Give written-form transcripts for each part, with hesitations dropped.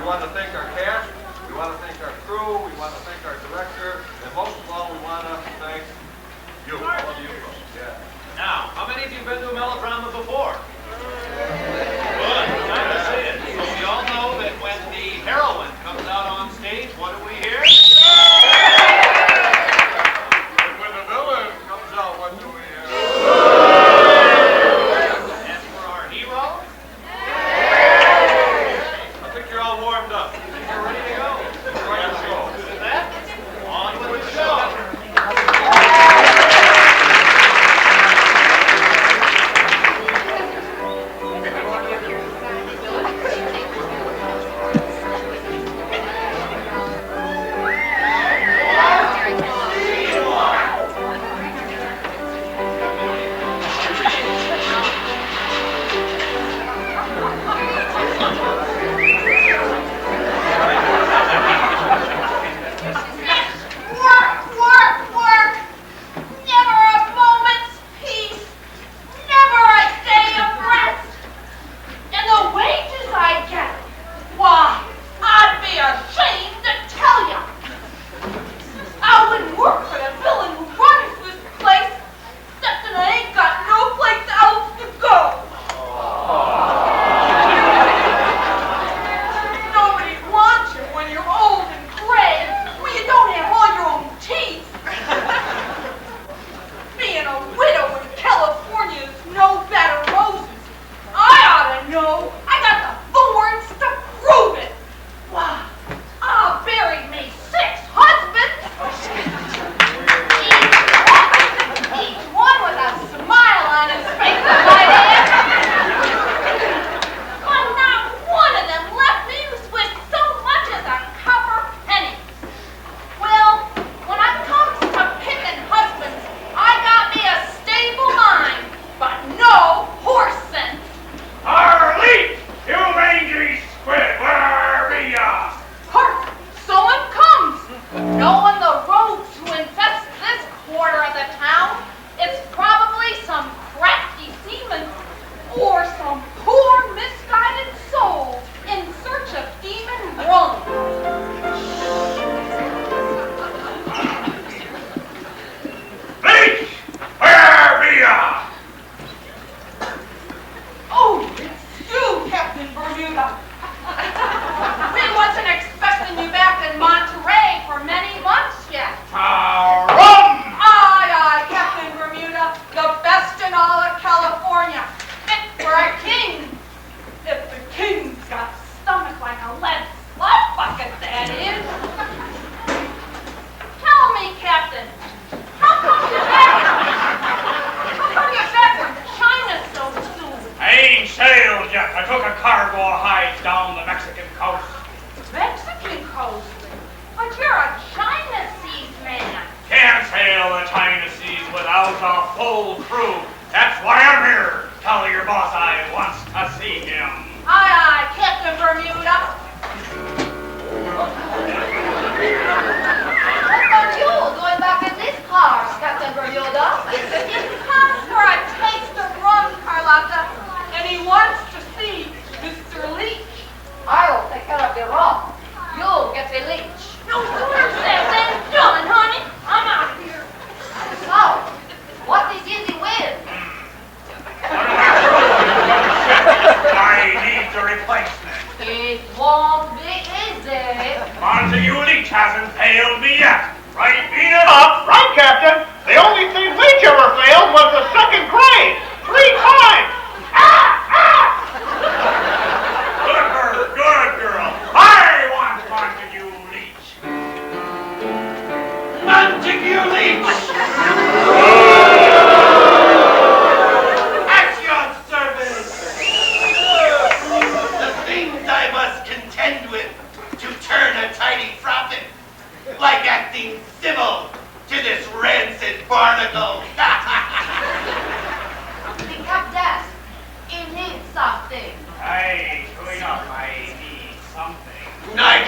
We want to thank our cast, we want to thank our crew, we want to thank our director, and most of all, we want to thank you, all of you folks. Yeah. Now, how many of you have been to a melodrama before? Good, time to see it. So we all know that when the heroine comes out on stage, what do we hear? And when the villain comes out, what do we hear? And for our hero? I think you're all warmed up. You're ready to go. Let's go. With that, on with the show.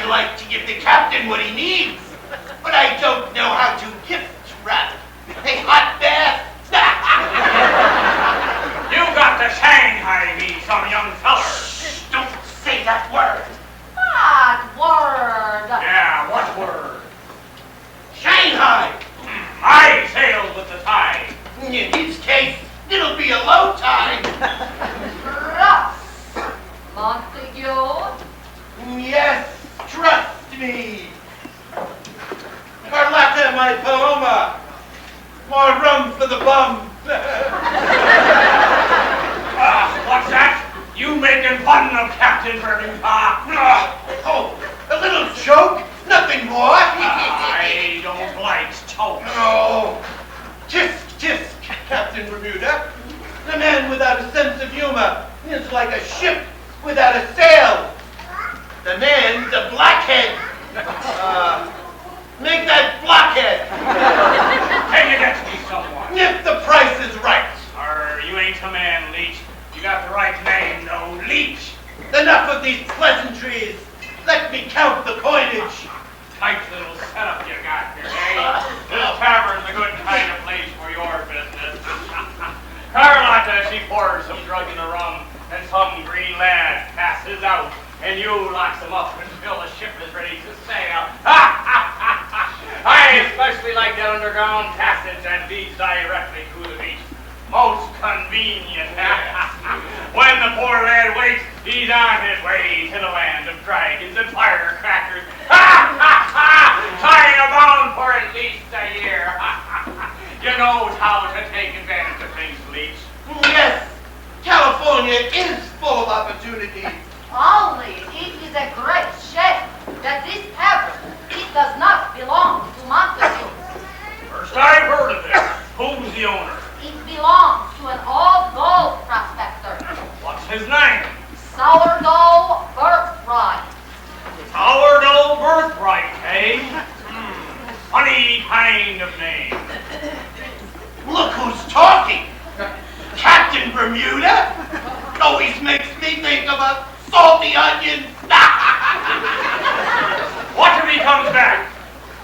I'd like to give the captain what he needs, but I don't know how to gift wrap. A hot bath? You got to Shanghai me, some young feller. Shh, don't say that word. Ah, In his case, it'll be a low time. Ross, Montague. Yes, trust me. Carlotta, my Paloma. More rum for the bum. What's that? You making fun of Captain Bermuda? Oh, a little joke, nothing more. I don't like jokes. Oh, tisk, tisk, Captain Bermuda. The man without a sense of humor is like a ship without a sail. The man's a blockhead. Make that blockhead. Take it against me, someone. If the price is right. You ain't a man, Leech. You got the right name, though, Leech. Enough of these pleasantries. Let me count the coinage. Tight little setup you got here, eh? This tavern's a good kind of place for your business. Carlotta, she pours some drug in the rum, and some green lad passes out, and you locks him up until the ship is ready to sail. I especially like that underground passage that leads directly to the beach. Most convenient. When the poor lad wakes, he's on his way to the land of dragons and firecrackers. Tying a bound for at least a year. You know how to take advantage of things, Leech. Yes, California is full of opportunity. Only it is a great shame that this tavern, it does not belong to Montague. First I've heard of this. Who's the owner? It belongs to an old gold prospector. What's his name? Sourdough Birthright. Sourdough Birthright, eh? Funny kind of name. Look who's talking. Captain Bermuda? Always makes me think of a salty onion. What if he comes back?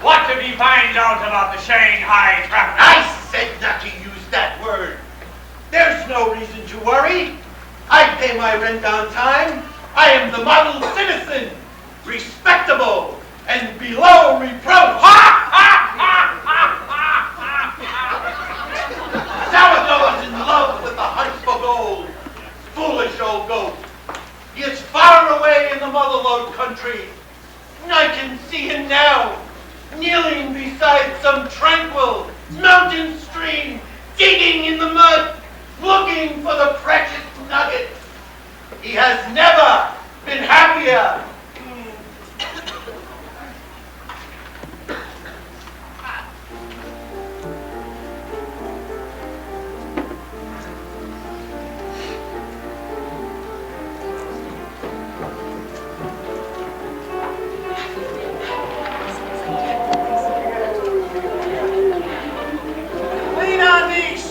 What if he finds out about the Shanghai traffic? I said not to use that word. There's no reason to worry. I pay my rent on time. I am the model citizen, respectable and below reproach. Sourdough is in love with the hunt for gold. Foolish old goat. He is far away in the motherlode country. I can see him now, kneeling beside some tranquil mountain stream, digging in the mud, looking for the precious nugget. He has never been happier.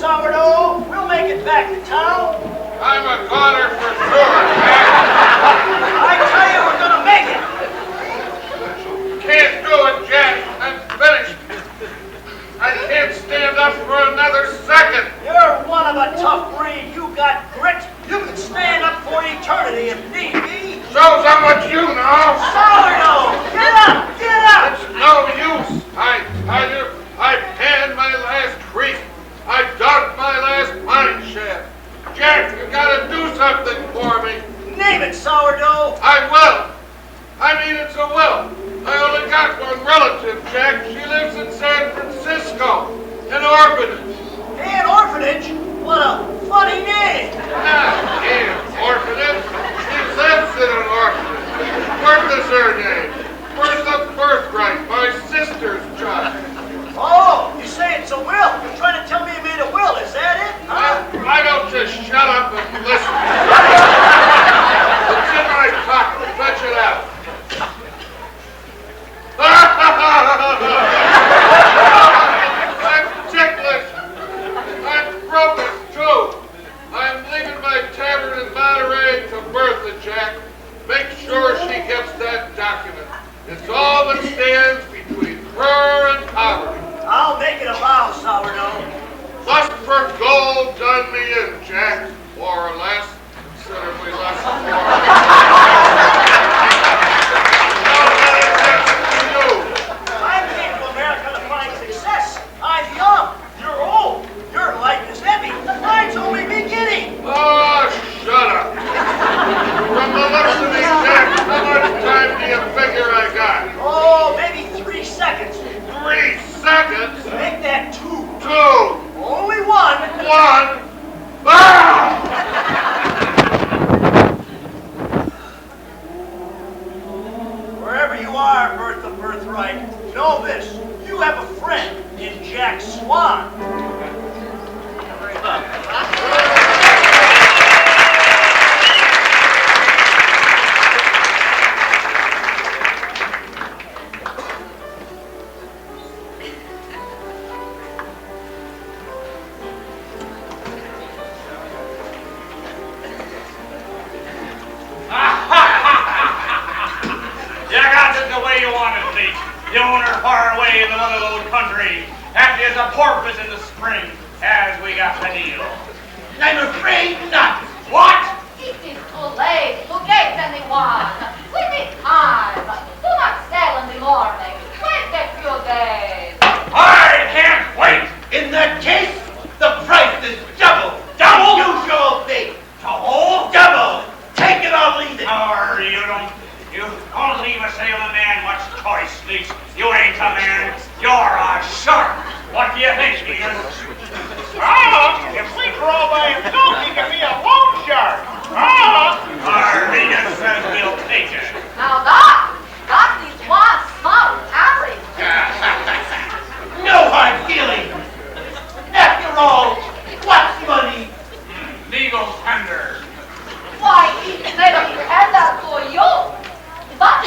Sourdough, we'll make it back to town. I'm a goner for sure, Jack. I tell you, we're gonna make it. Can't do it, Jack. I'm finished. I can't stand up for another second. You're one of a tough breed. You got grit. You can stand up for eternity if need be. Shows how much you know. Sourdough, get up, get up. It's no use. I tell you, I've panned my last creek. I've dug my last mine shaft. Jack, you gotta do something for me. Name it, Sourdough. I will. I mean, it's a will. I only got one relative, Jack. She lives in San Francisco, an orphanage. An orphanage? What a funny name. Orphanage? She lives in an orphanage. Bertha's her name. Bertha Birthright, my sister's child. Oh, you say it's a will. You're trying to tell me you made a will, is that it? Huh? Why don't you shut up and listen? It's in my pocket. Fetch it out. I'm ticklish. I'm broken, too. I'm leaving my tavern in Monterey to Bertha, Jack. Make sure she gets that document. It's all that stands between her and poverty. I'll make it a vow, Sourdough. Lust for gold done me in, Jack. More or less. Considerably less than more. Don't let it get to you. I came to America to find success. I'm young. You're old. You're like right. Know this. You have a friend in Jack Swan. You got it the way you wanted, Fleet. You own her far away in the motherlode country. Happy as a porpoise in the spring, as we got the deal. I'm afraid not. What? It is too late to get anyone. We need time. Do not sail in the morning. Wait a few days. I can't wait. In that case, the price is double. Double? Usual fee. Double? Double. Take it or leave it. You don't leave a sailor man much choice, Fleet. You ain't a man. You're a shark. What do you think, Peter? If Fleet were all by himself, he could be a loan shark. Regan says we'll take it. Now that is one small carriage. No hard feelings. After all, what's money? Legal tender. Why, it may be tender to you. But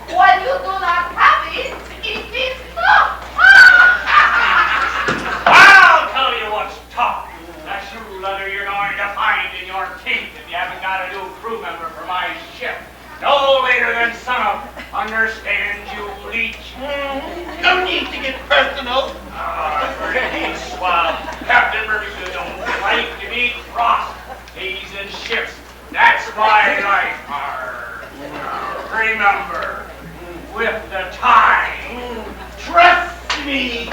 when you do not have it, it is tough. I'll tell you what's tough. That shoe leather you're going to find in your teeth if you haven't got a new crew member for my ship. No later than sunup. Understand, you leech? No need to get personal. Pretty swell. Captain Bermuda don't like to be crossed. He's in ships. That's my life. Remember, with the time. Trust me.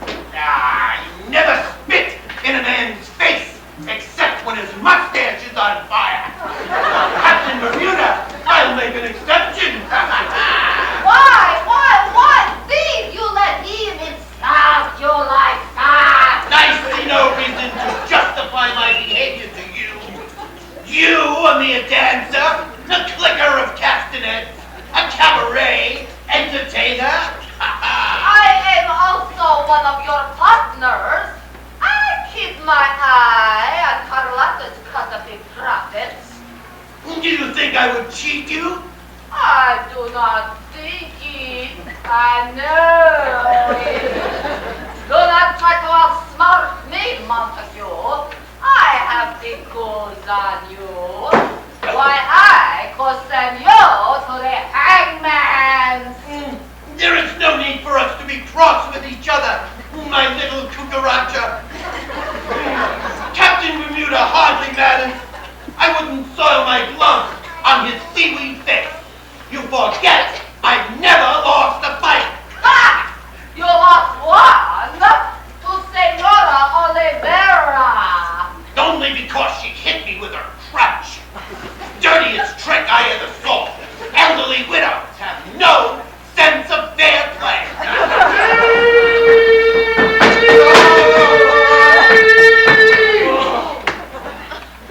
You never spit in a man's face, except when his mustache is on fire. Captain Bermuda, I'll make an exception. Why did you let him insult you like that? I see no reason to justify my behavior to you. You, a mere dancer, a clicker of castanets, a cabaret entertainer. I am also one of your partners. I keep my eye on Carlotta's cut of the profits. Do you think I would cheat you? I do not think it. I know it. Do not try to outsmart me, Montague. I have the goods on you. Why, I could send you to the hangman's. There is no need for us to be cross with each other, my little cucaracha. Captain Bermuda hardly matters. I wouldn't soil my gloves on his seaweed face. You forget I've never lost a fight. Ha! You lost one to Senora Oliveira. Only because she hit me with her crutch. Dirtiest trick I ever saw. Elderly widows have no sense of fair play.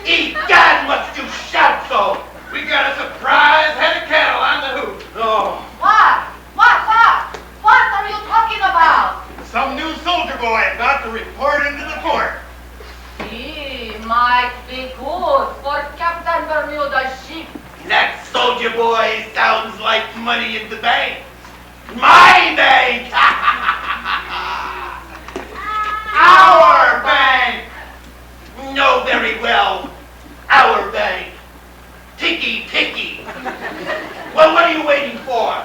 Egad, must you shout so? We got a surprise head of cattle on the hoop. Oh, What are you talking about? some new soldier boy about to report into the fort. He might be good for Captain Bermuda's ship. That soldier boy sounds like money in the bank. My bank! Our bank! Know very well. Our bank. Picky. Well, what are you waiting for?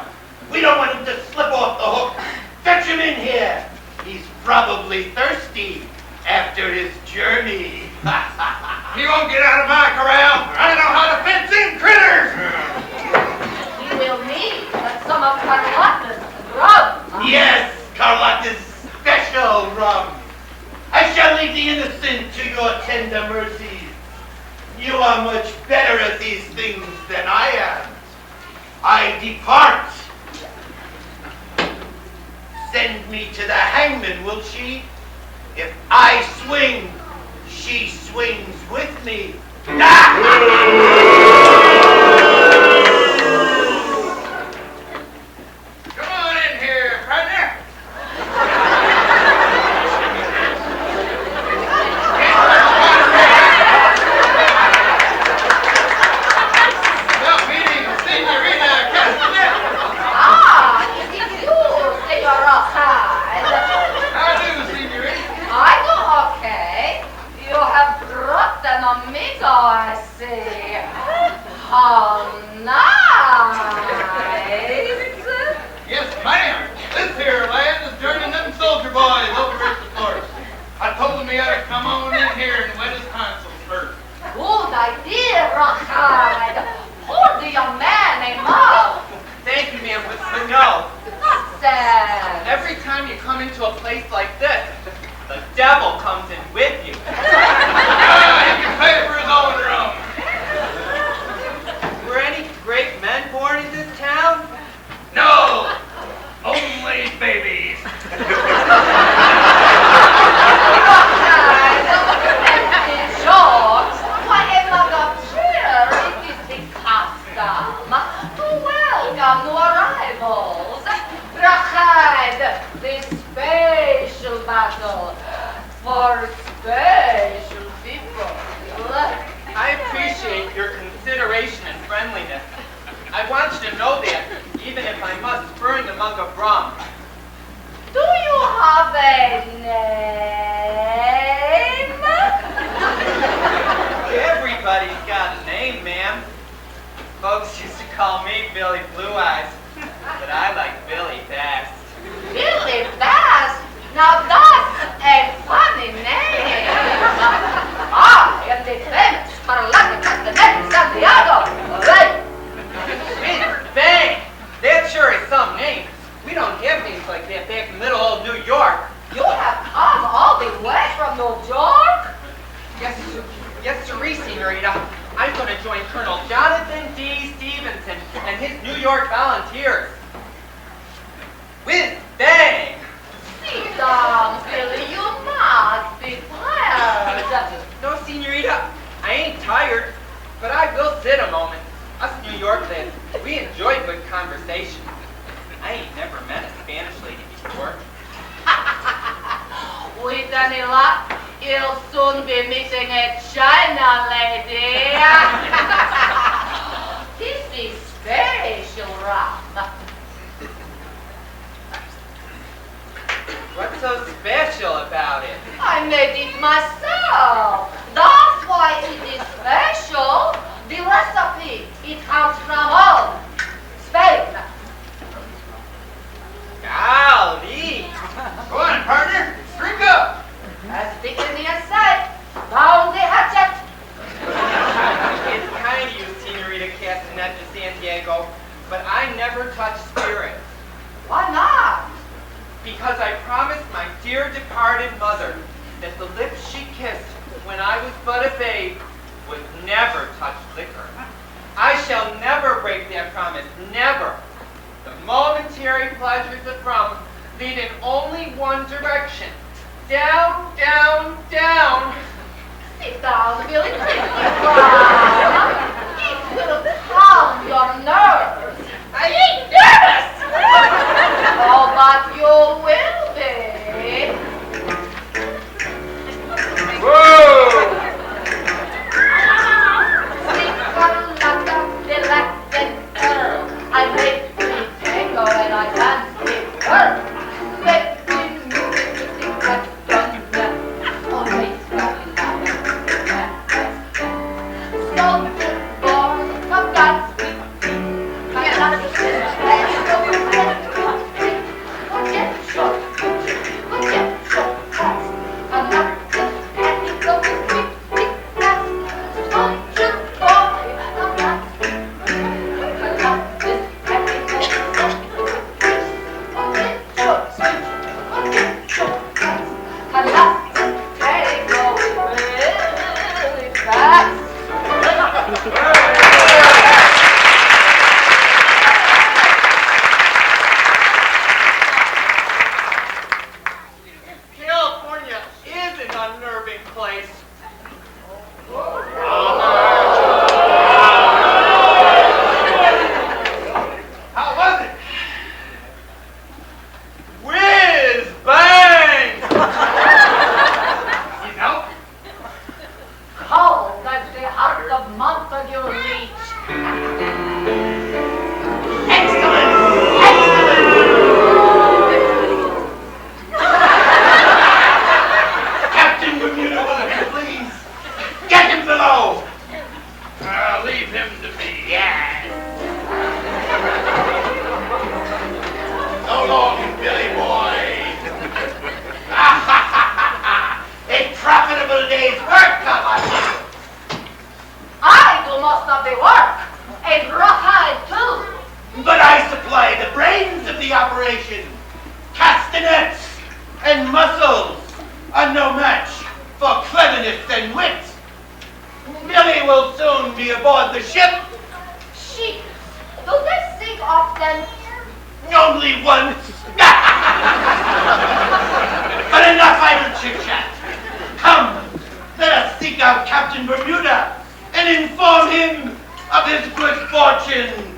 We don't want him to slip off the hook. Fetch him in here. He's probably thirsty after his journey. He won't get out of my corral. I know how to fence in critters. He will need some of Carlotta's rum. Yes, Carlotta's special rum. I shall leave the innocent to your tender mercies. You are much better at these things than I am. I depart. Send me to the hangman, will she? If I swing, she swings with me. see. How nice. Yes, ma'am. This here lad is turning them soldier boys over at the force. I told him he ought to come on in here and wet his tonsils first. Good idea, Rachad. Pour the young man a mug. Thank you, ma'am, but no. Nonsense. Every time you come into a place like this, the devil comes in with you. He can pay for his own rum. Were any great men born in this town? No, only babies. George, why a mug of cheer? It is the custom to welcome new arrivals. Rachad, the special battle for special people. I appreciate your consideration and friendliness. I want you to know that, even if I must burn the mug of rum. Do you have a name? Everybody's got a name, ma'am. Folks used to call me Billy Blue Eyes, but I like Billy best. Billy Bass? Now that's a funny name. I am the famous Carolina Castanet Santiago. Right? Whiz bang! That sure is some name. We don't have names like that back in little old New York. You have come all the way from New York? Yes, sirree, senorita. I'm going to join Colonel Jonathan D. Stevenson and his New York Volunteers. Whiz bang! Sit down, Billy. You must be tired. No, senorita, I ain't tired, but I will sit a moment. Us New York lads, we enjoy good conversation. I ain't never met a Spanish lady before. With any luck, you'll soon be meeting a China lady. This is special rum. What's so special about it? I made it myself. That's why it is special. The recipe, it comes from home, Spain. Golly! Go on, partner. Drink up. As thick in the inside, down the hatchet. It's kind of you, Senorita Castanet de Santiago, but I never touch spirits. Why not? Because I promised my dear departed mother that the lips she kissed when I was but a babe would never touch liquor. I shall never break that promise, never. The momentary pleasures of rum lead in only one direction. Down, down, down. Sit down, Billy. Drink it rum. It will calm your nerves. I ain't nervous! Oh, but you will be. Whoa! I make the tango and I dance with her. Make the music that's done. Always going down. So good boy, come dance with me. I love you. Forget your past. I'm not just happy going quick. Don't you boy, I'm not. I love this happy going. Forget your past. I love this happy going really fast. him to be. Yes. So long, Billy boy. A profitable day's work, Papa. I do most of the work. A rawhide too. But I supply the brains of the operation. Castanets and muscles are no match for cleverness and wit. Billy will soon be aboard the ship. Sheep. Do they sing often? Only once. But enough idle chit-chat. Come, let us seek out Captain Bermuda and inform him of his good fortune.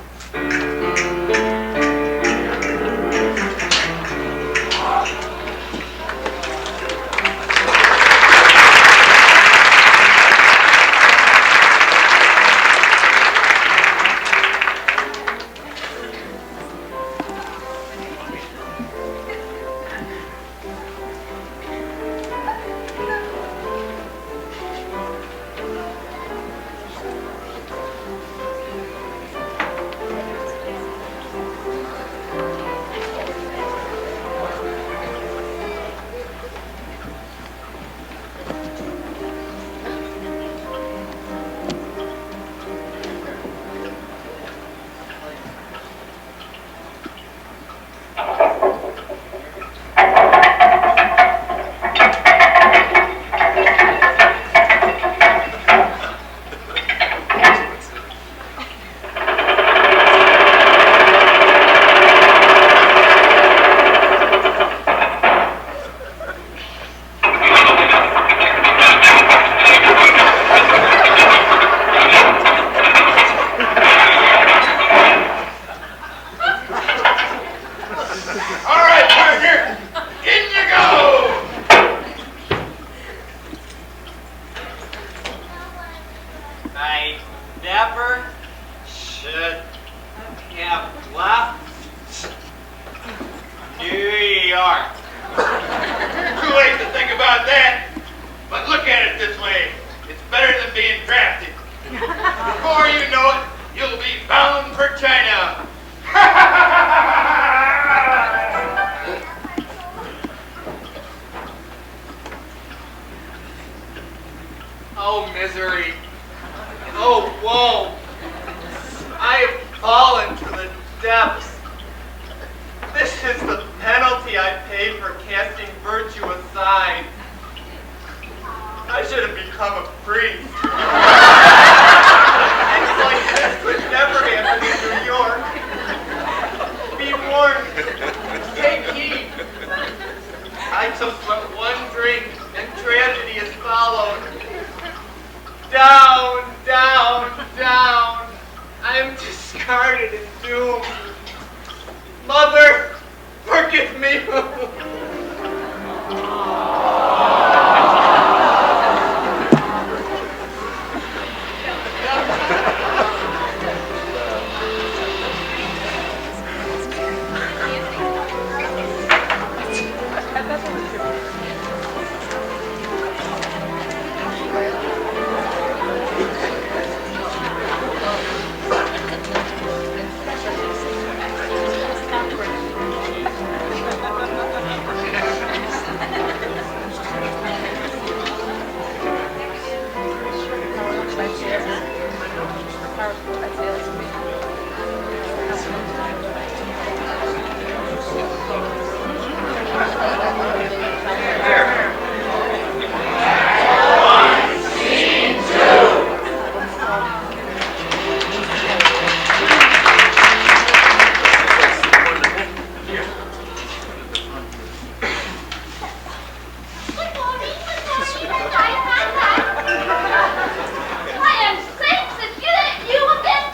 I am sick to get at you again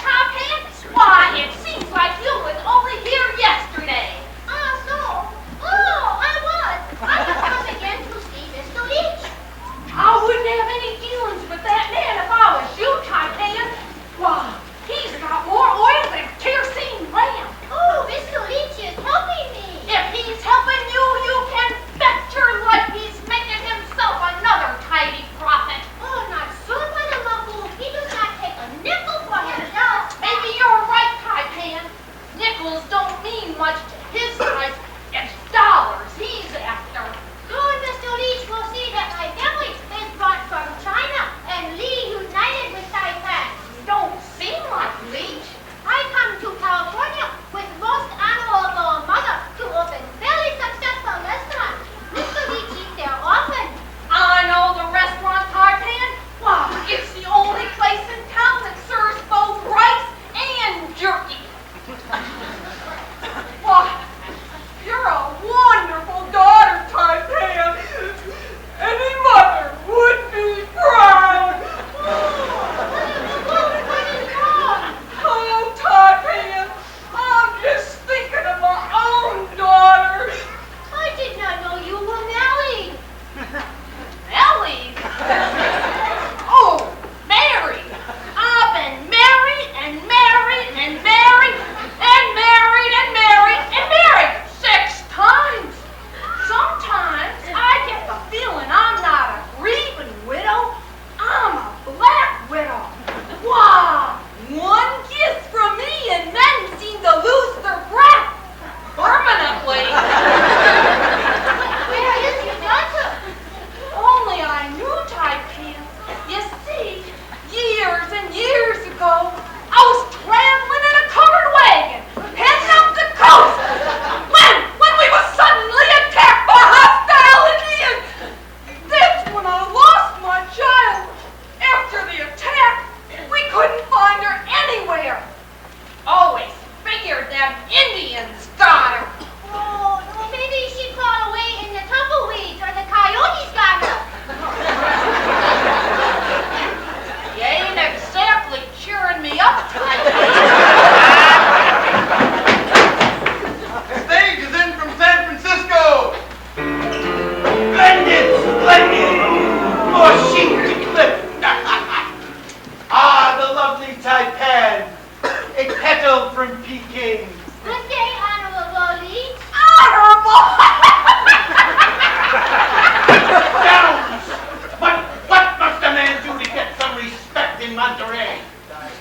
Taipan. A petal from Peking. Good day, Honorable Leech. Honorable! Downs! What must a man do to get some respect in Monterey?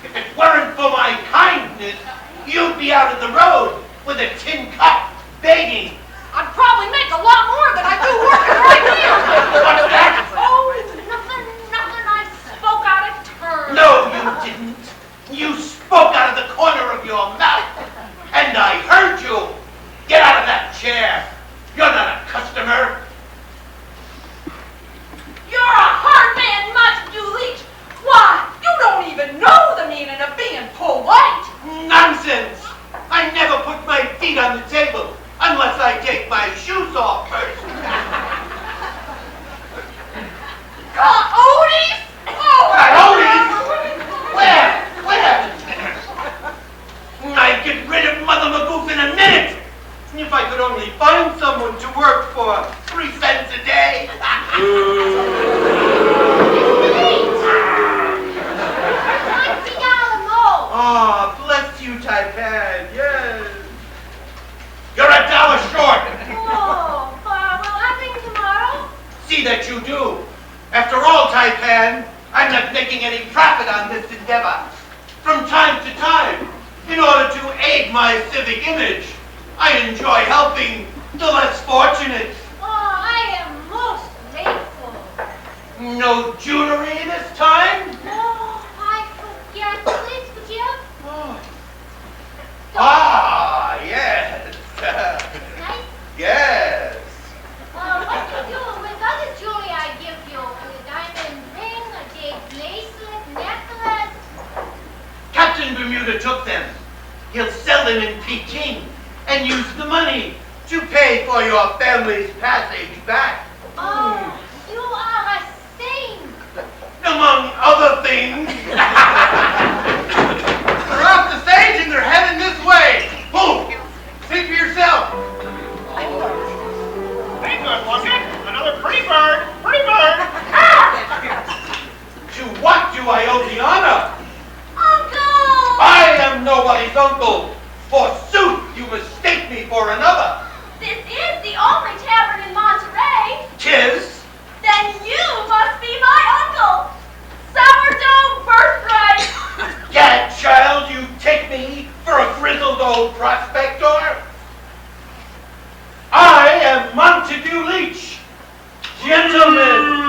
If it weren't for my kindness, you'd be out in the road with a tin cup begging. I'd probably make a lot more than I do working right here. What's that? Oh, nothing. I spoke out of turn. No, you didn't. You spoke out of the corner of your mouth, and I heard you. Get out of that chair. You're not a customer. You're a hard man, Montague Leach. Why, you don't even know the meaning of being polite. Nonsense. I never put my feet on the table unless I take my shoes off first. Coyotes? Oh, Coyotes? Where? I'd get rid of Mother Magoof in a minute. If I could only find someone to work for 3 cents a day. Ah, bless you, Taipan. Yes. You're $1 short. Oh, will happen tomorrow? See that you do. After all, Taipan, I'm not making any profit on this endeavor. From time to time, in order to aid my civic image, I enjoy helping the less fortunate. Oh, I am most grateful. No jewelry this time? Oh, I forget. Please forgive. Oh. Ah, yes. Nice. Yes. What do you do with other jewelry I give you? A diamond ring, a jade bracelet, necklace? Captain Bermuda took them. He'll sell them in Peking and use the money to pay for your family's passage back. Oh, you are a saint. Among other things. They're off the stage and they're heading this way. Who? See for yourself. Hey, good looking. Another pretty bird. Pretty bird. To what do I owe the honor? Uncle! I am nobody's uncle. Forsooth, you mistake me for another. This is the only tavern in Monterey. 'Tis. Then you must be my uncle. Sourdough birthright. Gad, child, you take me for a grizzled old prospector? I am Montague Leach. Gentlemen.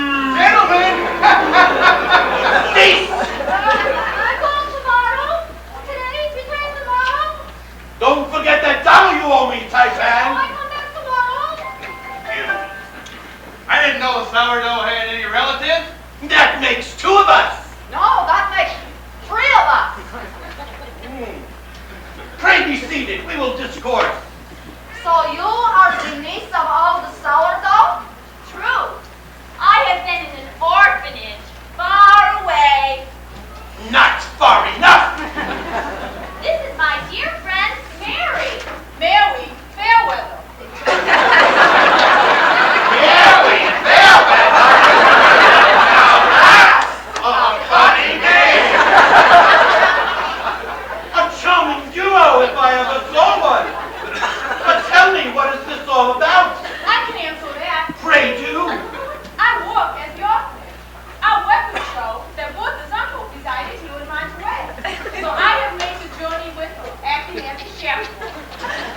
Cease! I call tomorrow. Today, return tomorrow. Don't forget that $1 you owe me, I Taipan. come back tomorrow. I didn't know Sourdough had any relatives. That makes 2 of us. No, that makes 3 of us. Pray be seated. We will discourse. So you are the niece of all the sourdough? True. I have been in an orphanage far away. Not far enough. This is my dear friend, Mary. Mary Fairweather. Mary Fairweather. A funny name. A charming duo, if I ever saw one. But tell me, what is this all about? I can answer that. Pray do. I work as the orphanage. Our weapons show that Booth's uncle resided here in Monterey. So I have made the journey with her, acting as a chaperone.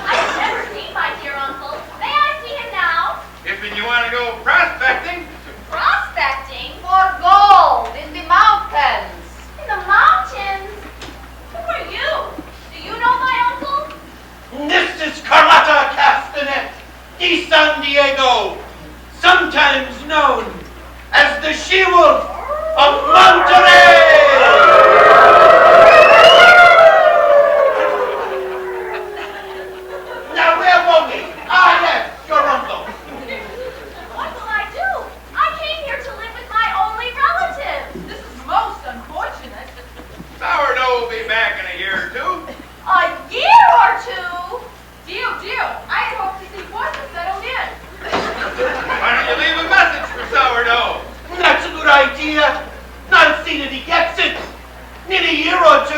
I have never seen my dear uncle. May I see him now? If you want to go prospecting, Prospecting? For gold in the mountains. In the mountains? Who are you? Do you know my uncle? This is Carlotta Castanet de San Diego, sometimes known as the She-Wolf of Monterey. Now, where were we? Ah, yes, your uncle. What will I do? I came here to live with my only relative. This is most unfortunate. Sourdough will be back in a year or 2. A year or 2? Deal. I had hoped to see Booth settled in. Why don't you leave a message for Sourdough? That's a good idea. Not see that he gets it. In a year or 2,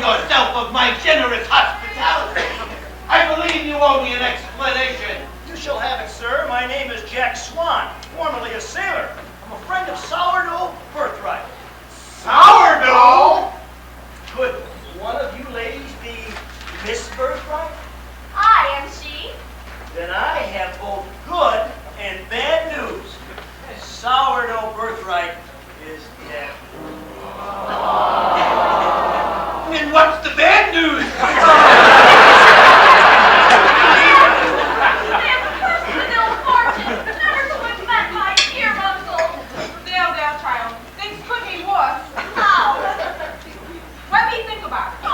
yourself of my generous hospitality? I believe you owe me an explanation. You shall have it, sir. My name is Jack Swan, formerly a sailor. I'm a friend of Sourdough Birthright. Sourdough? Could one of you ladies be Miss Birthright? I am she. Then I have both good and bad news. Sourdough Birthright is dead. And what's the bad news? I am a person with ill fortune, never to have met my dear uncle. There, child. Things could be worse. How? Let me think about it.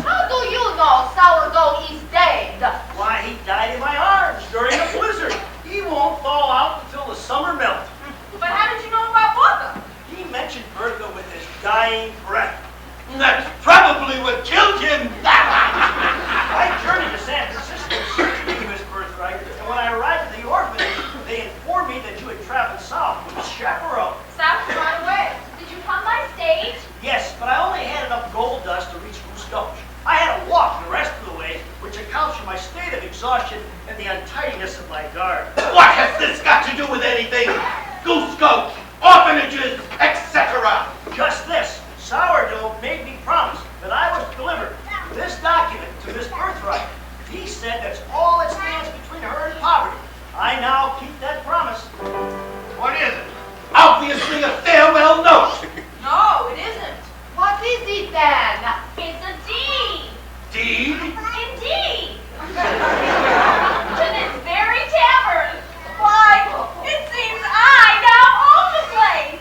How do you know Sourdough is dead? Why, he died in my arms during a blizzard. He won't thaw out until the summer melt. But how did you know about Bertha? He mentioned Bertha with his dying breath. That's probably what killed him. I journeyed to San Francisco searching for Miss Birthright, and when I arrived at the orphanage, they informed me that you had traveled south with a chaperone. South right away. Did you come by stage? Yes, but I only had enough gold dust to reach Goose Gulch. I had to walk the rest of the way, which accounts for my state of exhaustion and the untidiness of my guard. What has this got to do with anything? Goose Gulch, orphanages, etc. Just this. Sourdough made me promise that I would deliver this document to Miss Birthright. He said that's all that stands between her and poverty. I now keep that promise. What is it? Obviously a farewell note. No, it isn't. What is it then? It's a deed. Deed? Indeed. To this very tavern. Why, it seems I now own the place.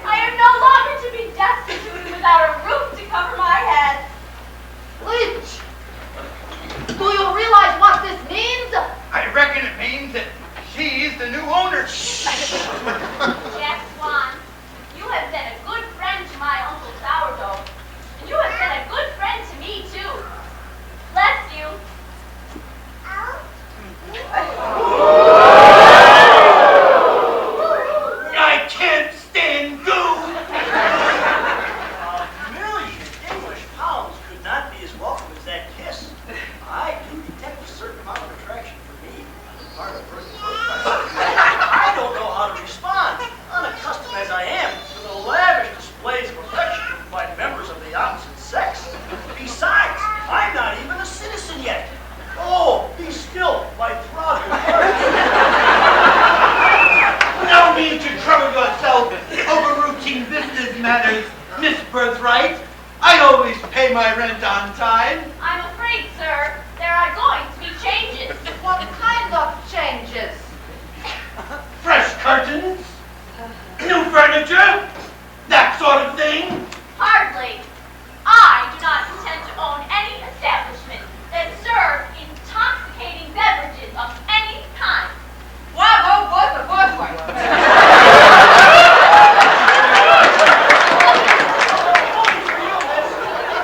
I am no longer to be destitute without a roof to cover my head. Which? Do you realize what this means? I reckon it means that she's the new owner. Jack Swan, you have been a good friend to my Uncle Sourdough, and you have been a good friend to me, too. Bless you. I can't stand goo. A million English pounds could not be as welcome as that kiss. I do detect a certain amount of attraction for me on the part of Bertha Birthright. I don't know how to respond, unaccustomed as I am to the lavish displays of affection by members of the opposite sex. Besides, I'm not even a citizen yet. Oh, be still, my throbbing heart. No need to trouble yourself over routine business matters, Miss Birthright. I always pay my rent on time. I'm afraid, sir, there are going to be changes. What kind of changes? Fresh curtains, new furniture, that sort of thing. Hardly. I do not intend to own any establishment that serves intoxicating beverages of any kind. Why go Bertha Birthright?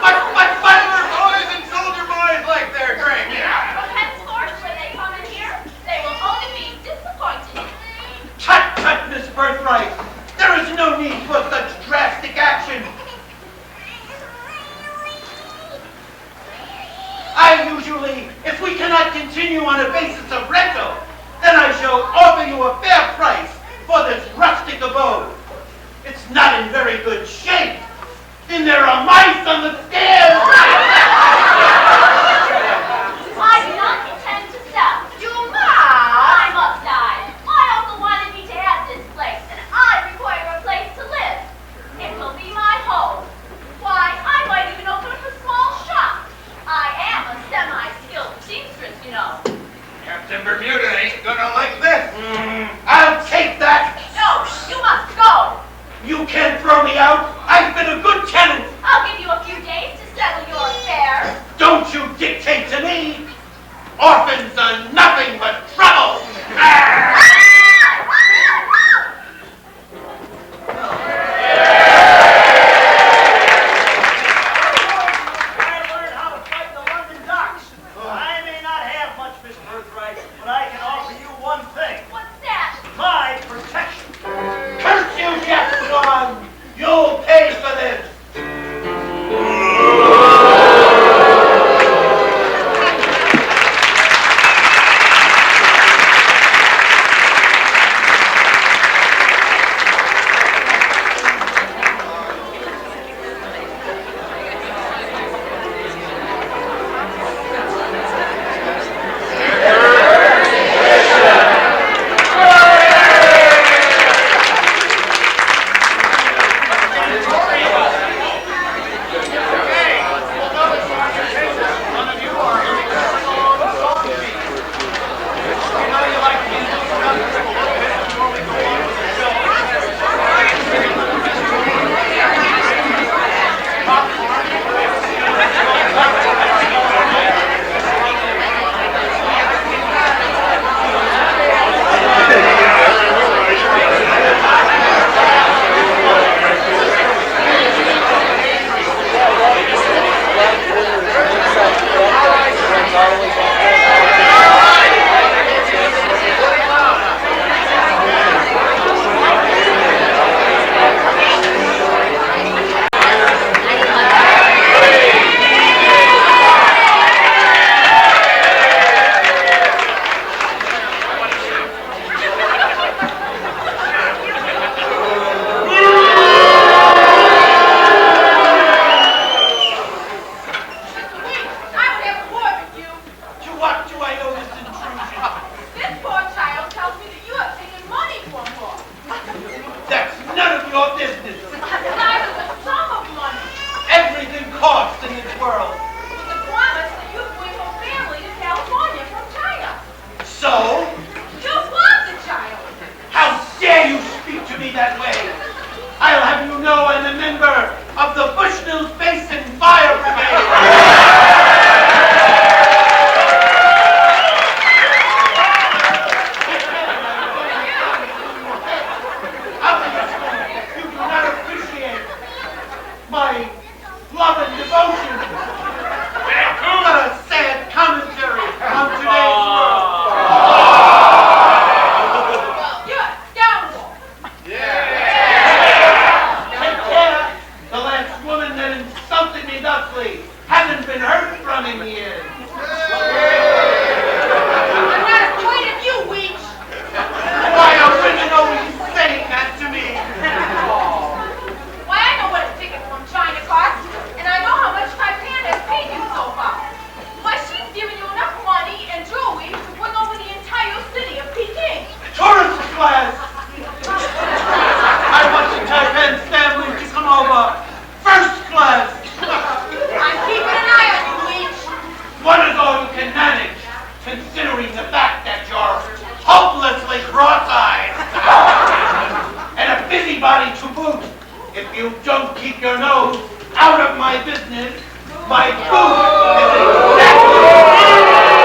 But boys and soldier boys like their drink. But henceforth, when they come in here, they will only be disappointed. Tut, Miss Birthright. There is no need for such drastic action. I usually, if we cannot continue on a basis of rental, then I shall offer you a fair price for this rustic abode. It's not in very good shape, and there are mice on the stairs. I do not intend to sell. You must. I must die. My uncle wanted me to have this place, and I require a place to live. It will be my home. Why, I might even open up a small shop. I am a semi-skilled seamstress, you know. Captain Bermuda ain't gonna like this. I'll take that. No, you must go. You can't throw me out. I've been a good tenant. I'll give you a few cost in this world. With the promise that you'd bring her family to California from China. So, You want the child. how dare you speak to me that way? I'll have you know I'm a member of the Bushnell's Basin Fire Brigade. You do not appreciate my love and devotion. What a sad commentary on today's world. You're a scoundrel. Take care. The last woman that insulted me thusly hasn't been heard from in years. I'm not afraid of you, Weech. Why are women always saying that to me? Why, I know what a ticket from China costs, and I know how much Taipan has paid you so far. Why, she's given you enough money and jewelry to bring over the entire city of Peking. Tourist class. I want the Taipan family to come over. First class. I'm keeping an eye on you, Weech. What is all you can manage, considering the fact that you're hopelessly cross-eyed and a busybody to boot? If you don't keep your nose out of my business, my boot is exactly.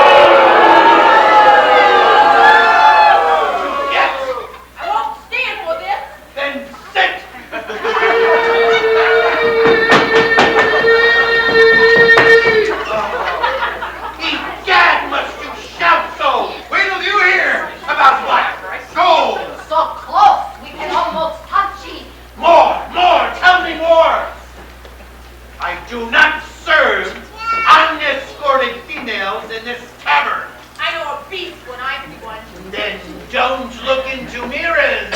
Yes, I won't stand for this. then sit. Egad, must you shout so? Wait till you hear about what? Gold. So close, we can almost touch it. More, tell me more. I do not serve unescorted females in this tavern. I know a beast when I see one. Then don't look into mirrors.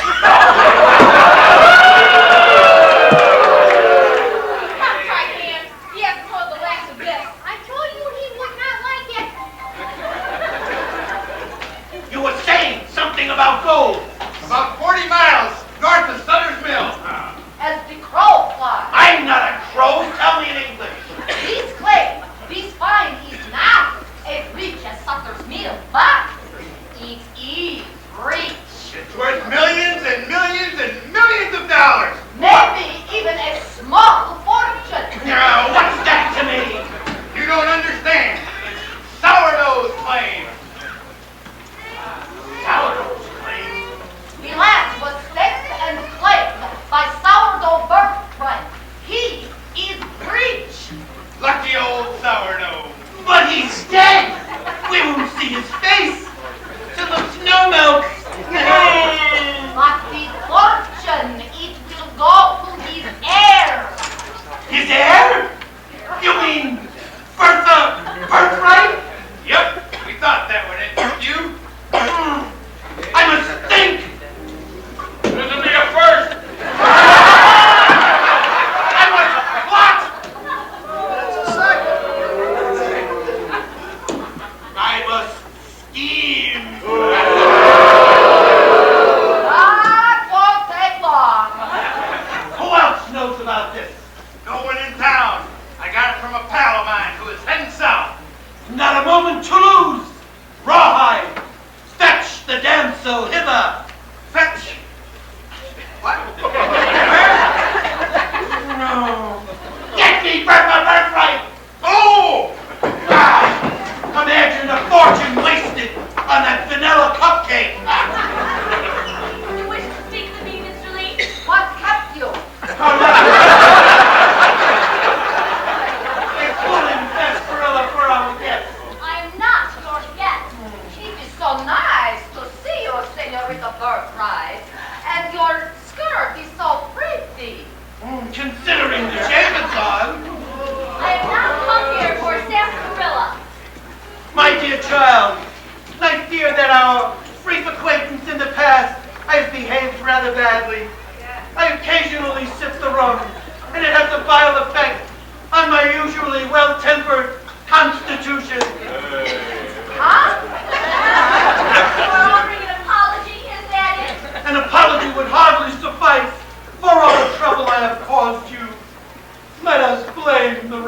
Come, Taipan. He hasn't heard the last of this. I told you he would not like it. You were saying something about gold. About 40 miles north of Sutter's Mill. As the crow flies. I'm not a crow. Tell me in English. This clay, this find is not as rich as Sutter's Mill, but it is rich. It's worth millions and millions and millions of dollars. Maybe even a small fortune. Now, what's that to me? You don't understand. Sourdough's claim. Sourdough's claim. The land was staked and claimed by Sourdough Bertrand. He is rich. Lucky old sourdough. But he's dead. We won't see his face till the snow melts. But the fortune, it will go to his heirs. His heir? You mean birthright? Yep, we thought that would interest you. I must think. This will be a first. I must plot. I must scheme.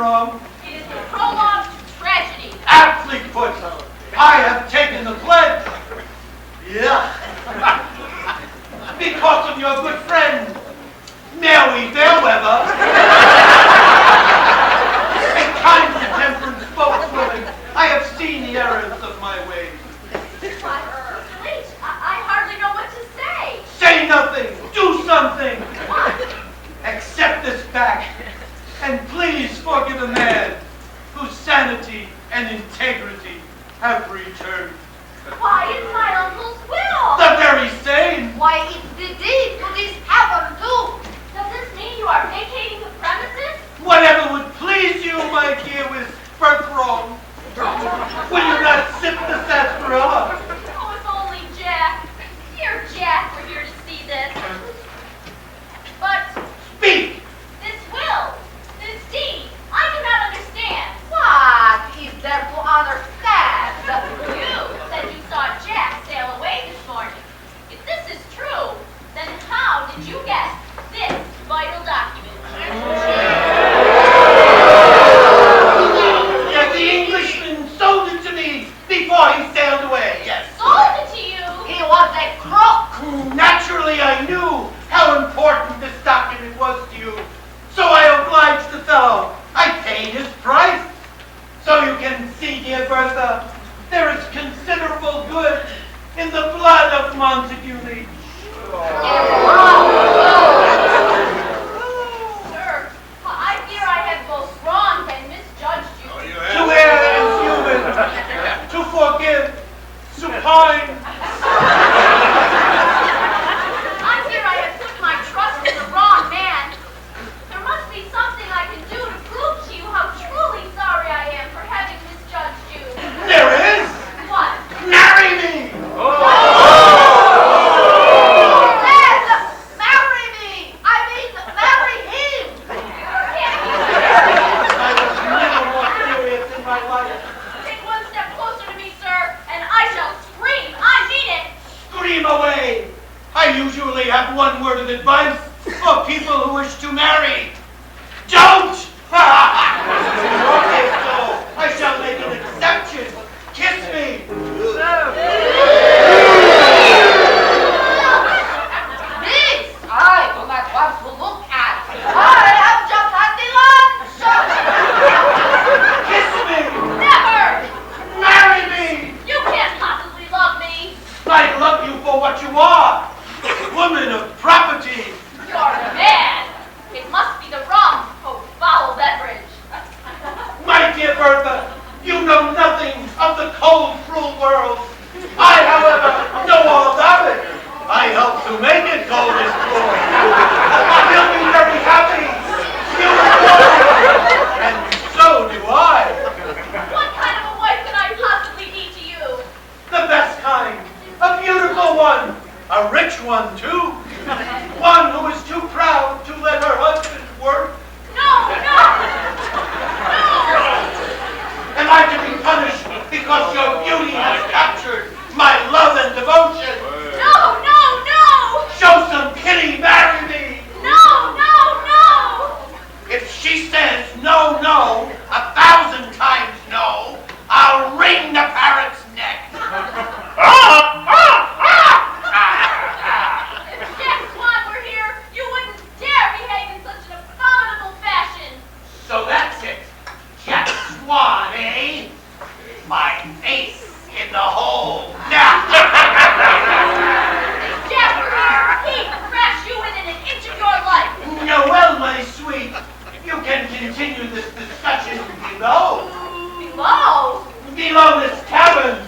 wrong? It is the prologue to tragedy. Aptly put. I have taken the pledge. Yeah. Because of your good friend, Mary Fairweather. A kindly tempered spokeswoman. I have seen the errors of my ways. Why, please, I hardly know what to say. Say nothing. Do something. What? Accept this back. And please forgive a man whose sanity and integrity have returned. Why, it's my uncle's will. The very same. Why, it's the deed to this tavern too. Does this mean you are vacating the premises? Whatever would please you, my dear Miss Bertram. Will you not sip the sarsaparilla? Oh, if only Jack, dear Jack, were here to see this. But Speak. this will, this deed, I do not understand. What is there to understand? You said you saw Jack sail away this morning. If this is true, then how did you get this vital document? Yes, the Englishman sold it to me before he sailed away. Yes. Sold it to you? He was a crook. Naturally, I knew how important this document was to you. So I obliged the fellow. I paid his price. So you can see, dear Bertha, there is considerable good in the blood of Montague Leach. Sir, I fear I have both wronged and misjudged you. To err is human, to forgive supine. I fear I have put my trust in the wrong man. There must be something I can do to prove to you how truly sorry I am for having misjudged you. There is. What? Marry me. Yes, marry me. I mean, marry him. I was never more serious in my life. Take one step closer to me, sir, and I shall scream. I mean it. Scream away. I usually have one word of advice for people who wish to marry. Don't! Okay, so I shall make an exception. Kiss me. This I do not want to look at. I have just had the lunch. Kiss me. Never! Marry me. You can't possibly love me. I love you for what you are. Woman of property. You're mad. It must be the rum, oh foul beverage. My dear Bertha, you know nothing of the cold, cruel world. I, however, know all about it. I help to make it cold as cruel. You'll be very happy. You will. And so do I. What kind of a wife can I possibly be to you? The best kind. A beautiful one. A rich one, too. One who is too proud to let her husband work. No, no! No! Am I to be punished because your beauty has captured my love and devotion? No, no, no! Show some pity, marry me. No, no, no! If she says no, no, 1,000 times no, I'll wring the parrot's neck. If Jack Swan were here, you wouldn't dare behave in such an abominable fashion. So that's it. Jack Swan, eh? My face in the hole. Now. If Jack were here, he'd crash you within an inch of your life. Well, my sweet, you can continue this discussion below. Below? Below this tavern.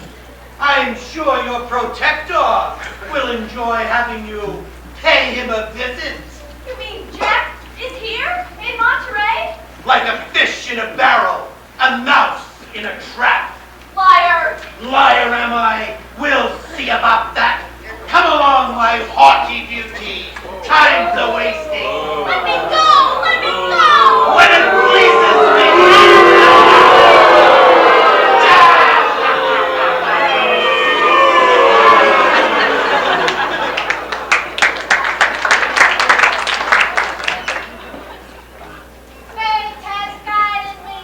I'm sure your protector will enjoy having you pay him a visit. You mean Jack is here in Monterey? Like a fish in a barrel, a mouse in a trap. Liar! Liar am I. We'll see about that. Come along, my haughty beauty. Time's a-wasting. Let me go! Let me go! When it pleases me. Fate has guided me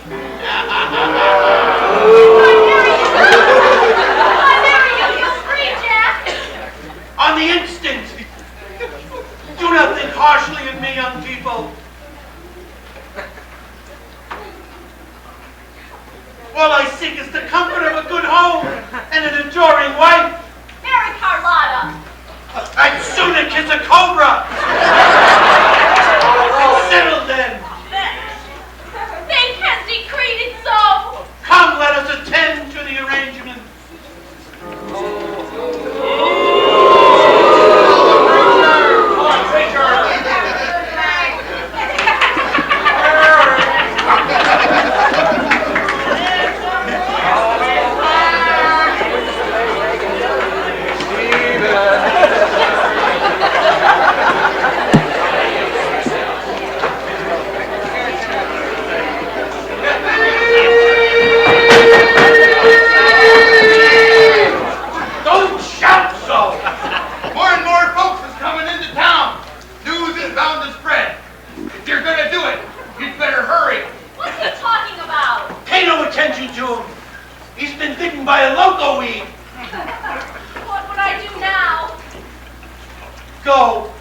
You scream, Jack. On the instant! Do not think harshly of me, young people. All I seek is the comfort of a good home and an adoring wife. Marry Carlotta. I'd sooner kiss a cobra. Settle then. Fate has decreed it so. Come, let us attend to the arrangement. Go,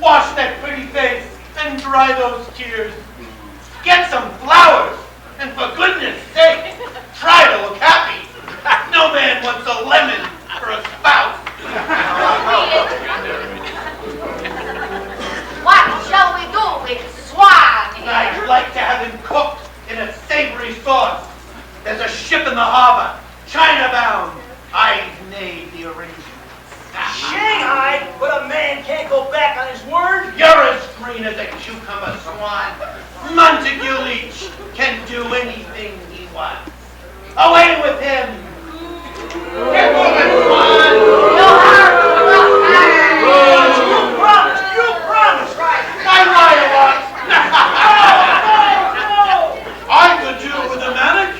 wash that pretty face and dry those tears. Get some flowers, and for goodness sake, try to look happy. No man wants a lemon for a spouse. What shall we do with Swan here? I'd like to have him cooked in a savory sauce. There's a ship in the harbor, China bound. I've made the arrangements. Shanghai, but a man can't go back on his word. You're as green as a cucumber, Swan. Montague Leach can do anything he wants. Away with him! Get moving, Swan! You promised, right? I lie a lot. I could do with a manicure.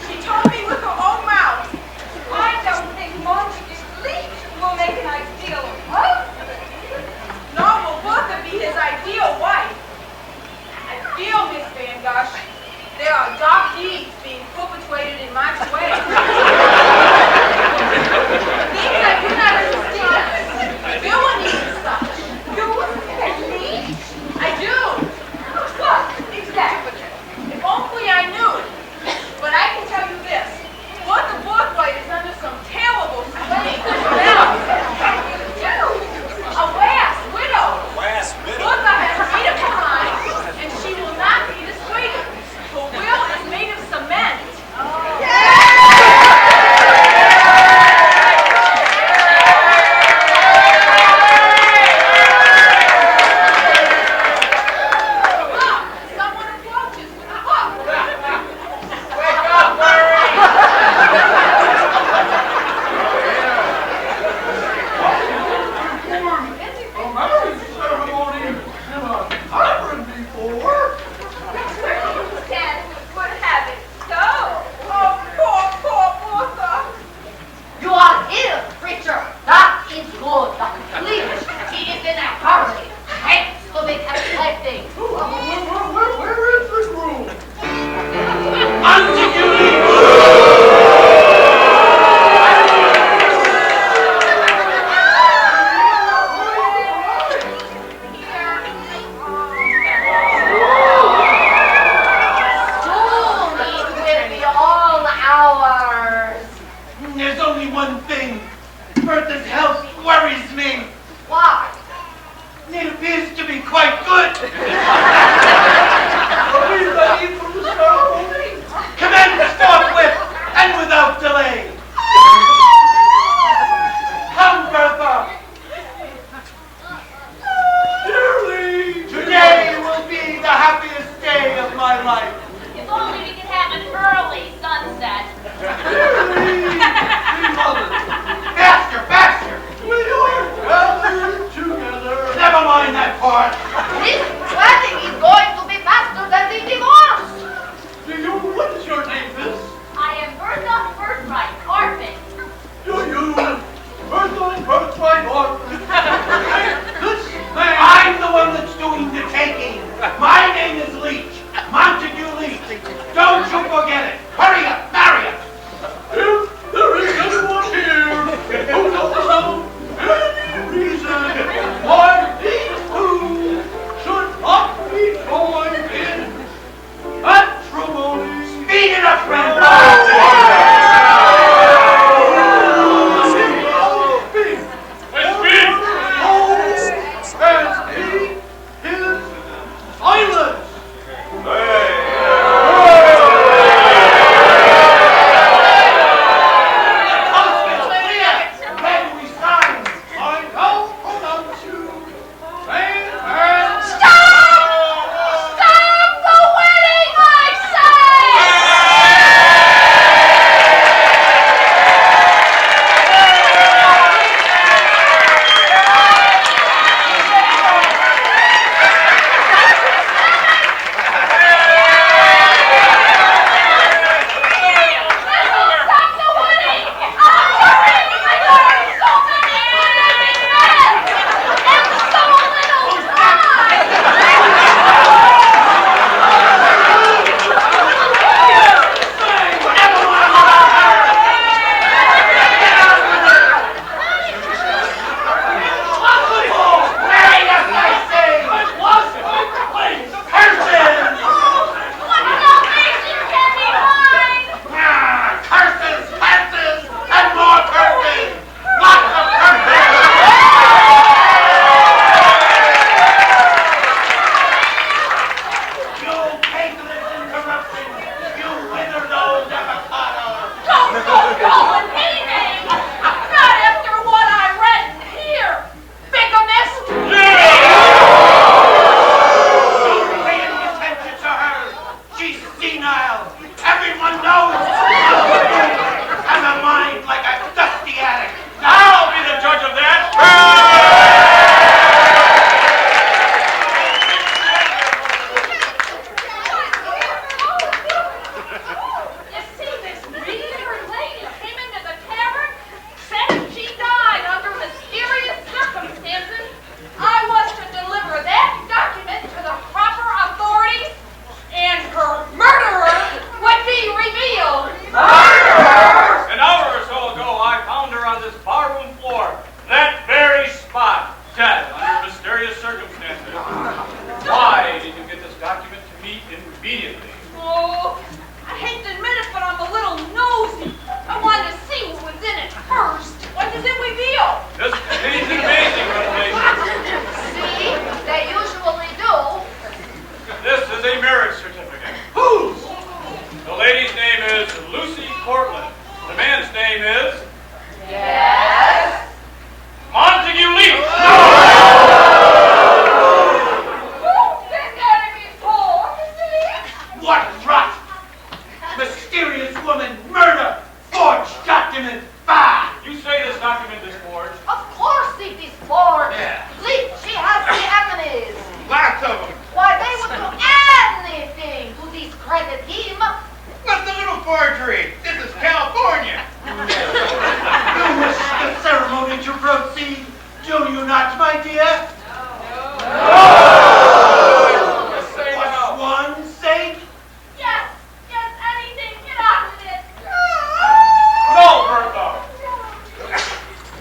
She told me with her own mouth. I There's only one thing. Bertha's health worries me. Why? It appears to be quite good. Are we ready for the ceremony? Commence forthwith and without delay. Come, Bertha. Dearly, Today will be the happiest day of my life. If only we could have an early sunset. dearly, beloved, Faster, faster. we are gathered together. Never mind that part. This wedding is going to be faster than the divorce. What is your name, miss? I am Bertha Birthright Orphan. Do you, Bertha Birthright Orphan? This man. I'm the one that's doing the taking. My name is Leach. Montague Leach. Don't you forget it. Hurry up, marry us. If there is anyone here who knows of any reason why these two should not be joined in matrimony, Speed it up, friend. When we sign. Stop the wedding, I Stop the wedding! My daughter is so many men! And so little time! Marry us, I say. Curses. What salvation can be mine? Curses, curses, and more curses. Lots of curses. You painless interruption. You withered old avocado. Go and meaning! Not after what I read and hear! Bigamist! Don't pay any attention to her. She's senile. Everyone knows. Has a mind like a dusty attic. I'll be the judge of that. You see, this weird lady came into the tavern, said she died under mysterious circumstances. I was to deliver that document to the proper authorities, and her murderer would be revealed. An hour or so ago, I found her on this barroom floor, that very spot, dead under mysterious circumstances. Why did you get this document to me immediately? Oh, I hate to admit it, but I'm a little nosy. I wanted to see what was in it first. What does it reveal? This contains an amazing revelation. See, they usually do. This is a marriage certificate. Whose? The lady's name is Lucy Cortland. The man's name is Yes. Montague Leach. Who's been getting me for? What rot! Mysterious woman, murder, forged document, bah! You say this document is forged? Of course it is forged. Yeah. Leach, she has the evidence. Lots of them. Why, they would do anything to discredit him. What's the little forgery? This is California. You wish the ceremony to proceed, do you not, my dear? For Swan's sake? Yes, anything. Get out of it. No, Bertha.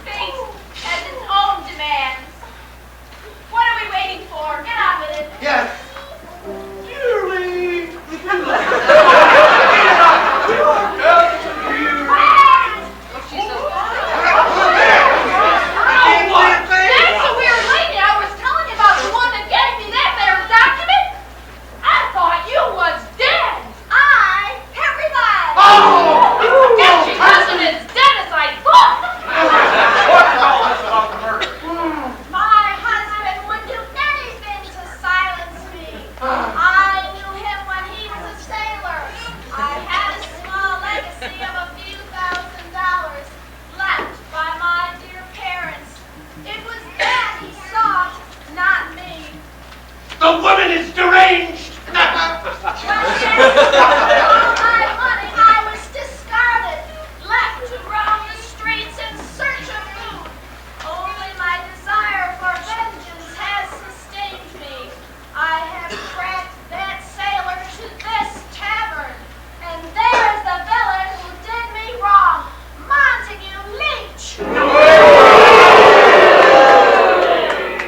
Fate has its own demands. What are we waiting for? Get out of it. Yes. dearly, if you like.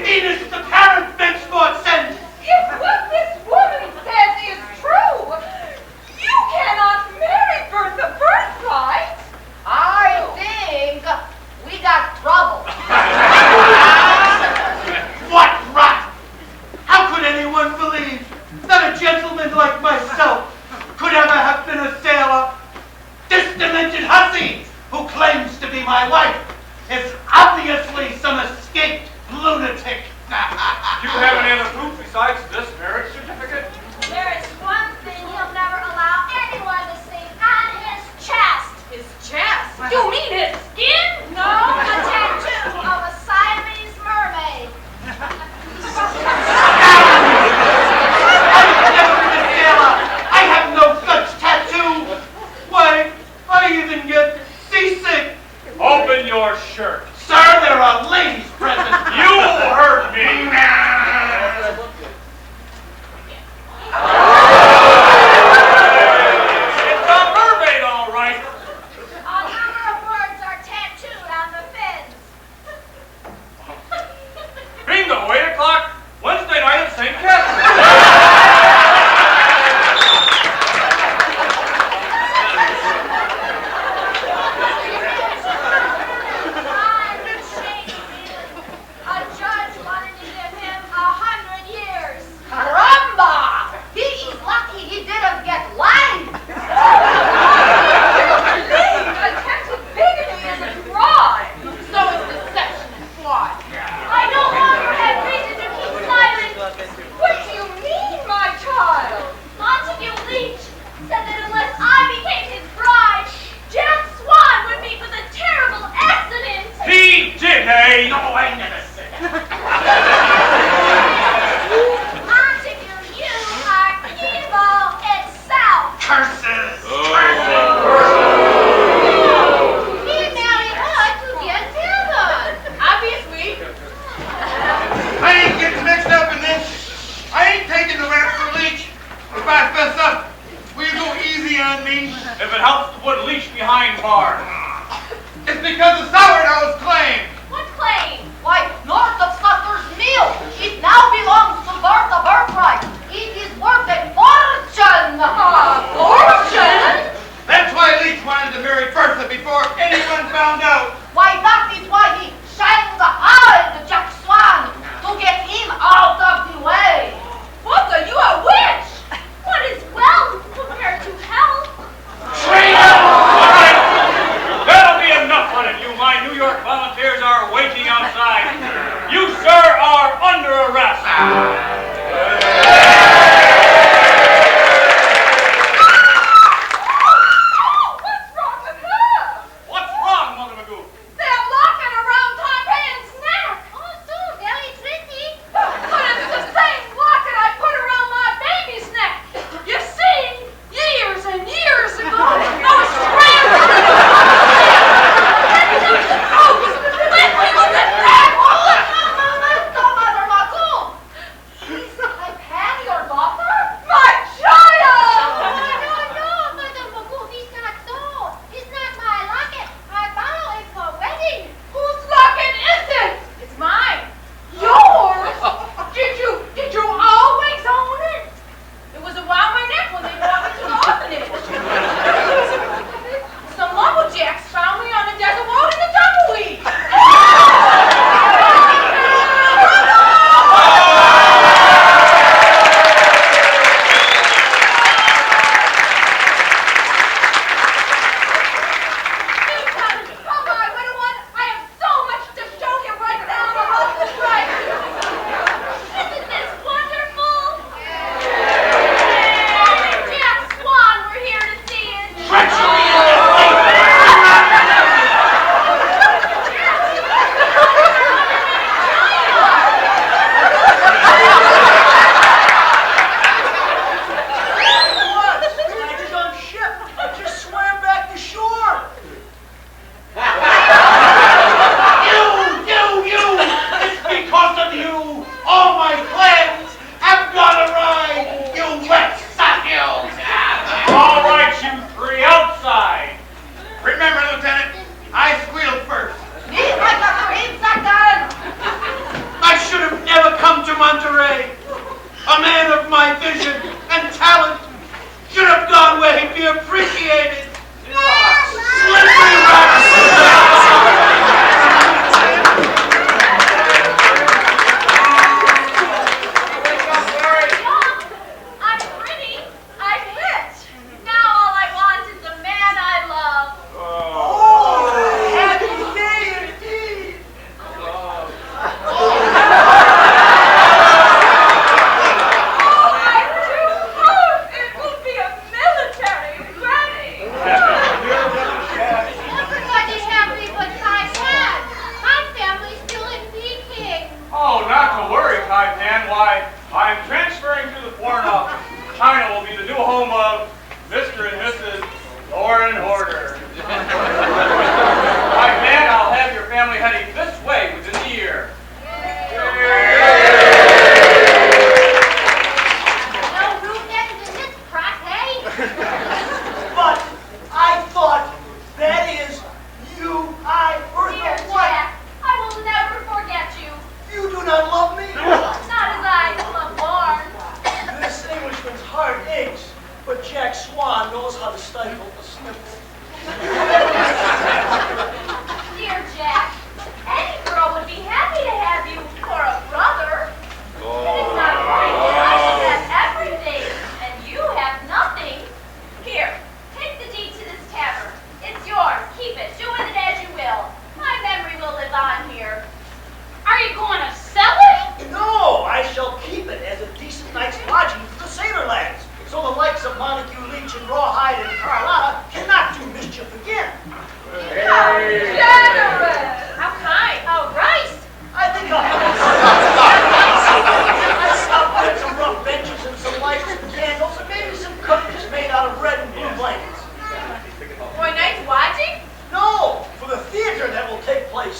Venus the parent makes more sense. If what this woman says is true, you cannot marry Bertha Birthright. I think we got trouble. What rot! How could anyone believe that a gentleman like myself could ever have been a sailor? This demented hussy who claims to be my wife is obviously some escaped lunatic. Do you have any other proof besides this marriage certificate? There is one thing he'll never allow anyone to see on his chest. His chest? You mean his skin? No, a tattoo of a Siamese mermaid. I've never been a sailor. I have no such tattoo. Why, I even get seasick. Open your shirt. Sir, there are ladies present. You heard me. It's a mermaid, all right. A number of words are tattooed on the fins. Bingo, 8 o'clock, Wednesday night at St. Catherine. I'm Shakespeare. A judge wanted to give him 100 years. Caramba! He is lucky he didn't get limed. Attempted bigamy is a crime. So is deception and fraud. I no longer have reason to keep silent. What do you mean, my child? Montague Leach said that unless I became his bride, Jack Swan would meet with a terrible accident. He did, eh? No, I never said that. Montague, you are evil itself. Curses! He married her to get heaven. Obviously. I ain't getting mixed up in this. I ain't taking the rap for Leach. If I fess up, will you go easy on me? If it helps to put Leash behind bars. It's because of Sourdough's claim. What claim? Why, north of Sutter's Mill, it now belongs to Bertha Birthright. It is worth a fortune. Fortune? That's why Leach wanted to marry Bertha before anyone found out. Why, that is why he shined hard, Jack Swan, to get him out of the way. Bertha, you a witch! What is wealth compared to health? All right. That'll be enough out of you. My New York volunteers are waiting outside. You, sir, are under arrest. What's wrong with her? What's wrong, Mother Magoo?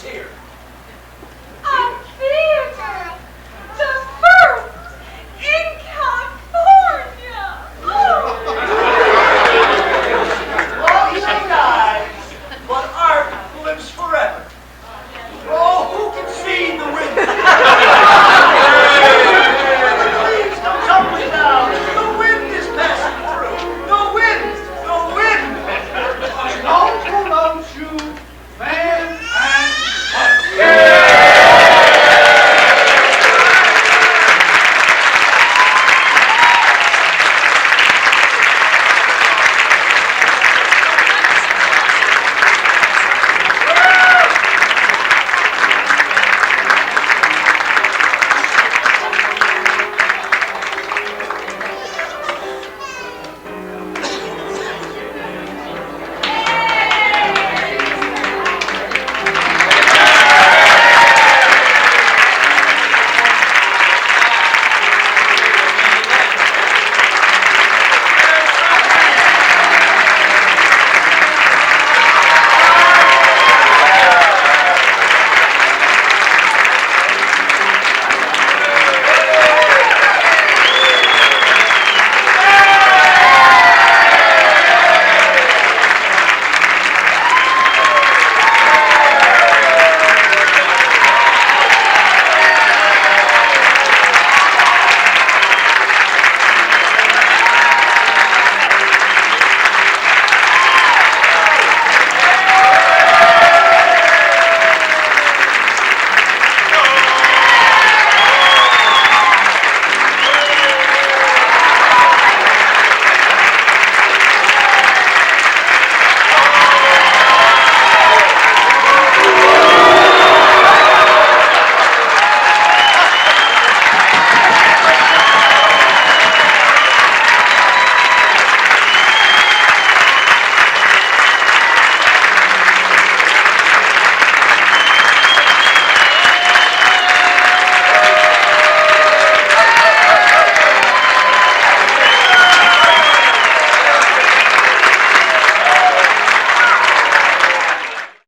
here.